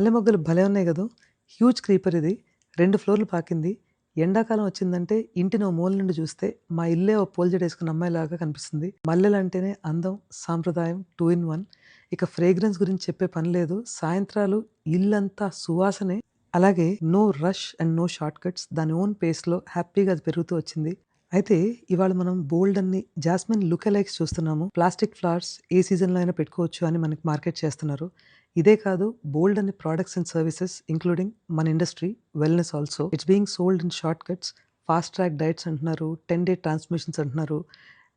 మల్లె మొగ్గలు భలే ఉన్నాయి గదూ! హ్యూజ్ క్రీపర్ ఇది. 2 ఫ్లోర్‌లు పాకింది. ఎండాకాలం వచ్చిందంటే ఇంటిని ఓ మూల నుండి చూస్తే మా ఇల్లే ఓ పూల జడేసుకున్న అమ్మాయిలాగా కనిపిస్తుంది. మల్లెలంటేనే అందం, సాంప్రదాయం 2 ఇన్ 1. ఇక ఫ్రేగ్రెన్స్ గురించి చెప్పే పని లేదు. సాయంత్రాలు ఇల్లంతా సువాసనే. అలాగే no rush and no short cuts. దాని ఓన్ పేస్‌లో హ్యాపీగా అది పెరుగుతూ వచ్చింది. అయితే ఇవాళ మనం బోల్డన్ని జాస్మిన్ లుక్ అలైక్స్ చూస్తున్నాము. ప్లాస్టిక్ ఫ్లవర్స్ ఏ సీజన్‌లో అయినా పెట్టుకోవచ్చు అని మనకి మార్కెట్ చేస్తున్నారు. ఇదే కాదు బోల్డన్ని ప్రొడక్ట్స్ అండ్ సర్వీసెస్ ఇంక్లూడింగ్ మన industry, wellness also. It's being sold in short cuts, fast track diets అంటున్నారు, 10 డే ట్రాన్స్‌మిషన్స్ అంటున్నారు,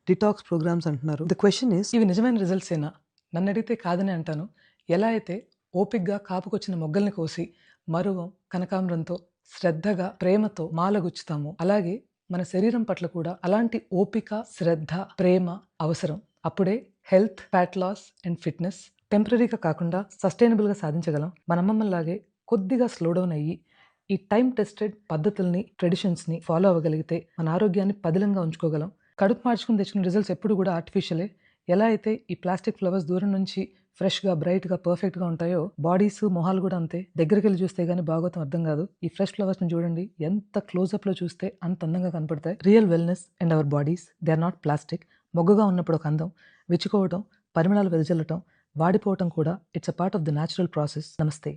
డిటాక్స్ ప్రోగ్రామ్స్ అంటున్నారు. ద క్వెషన్ ఈస్ ఇవి నిజమైన రిజల్ట్సేనా? నన్నడిగితే కాదనే అంటాను. ఎలా అయితే ఓపికగా కాపుకొచ్చిన మొగ్గల్ని కోసి మరువం, కనకాంబరంతో శ్రద్ధగా, ప్రేమతో మాల గుచ్చుతామో, అలాగే మన శరీరం పట్ల కూడా అలాంటి ఓపిక, శ్రద్ధ, ప్రేమ అవసరం. అప్పుడే health, fat loss and fitness టెంపరరీగా కాకుండా సస్టైనబుల్‌గా సాధించగలం. మన అమ్మమ్మల్లాగే కొద్దిగా స్లో డౌన్ అయ్యి, ఈ టైమ్ టెస్టెడ్ పద్ధతుల్ని, ట్రెడిషన్స్‌ని ఫాలో అవ్వగలిగితే మన ఆరోగ్యాన్ని పదిలంగా ఉంచుకోగలం. కడుపు మార్చుకుని తెచ్చిన రిజల్ట్స్ ఎప్పుడు కూడా ఆర్టిఫిషియలే. ఎలా అయితే ఈ ప్లాస్టిక్ ఫ్లవర్స్ దూరం నుంచి ఫ్రెష్‌గా, బ్రైట్‌గా, పర్ఫెక్ట్‌గా ఉంటాయో, బాడీస్, మొహాలు కూడా అంతే. దగ్గరికెళ్ళి చూస్తే గానీ భాగోతం అర్థం కాదు. ఈ ఫ్రెష్ ఫ్లవర్స్‌ని చూడండి. ఎంత క్లోజప్‌లో చూస్తే అంత అందంగా కనపడతాయి. Real wellness and our bodies they are not plastic. మొగ్గగా ఉన్నప్పుడు ఒక అందం, విచ్చుకోవటం, పరిమళాలు వెదజల్లటం, వాడిపోవటం కూడా it's a part of the natural process. నమస్తే.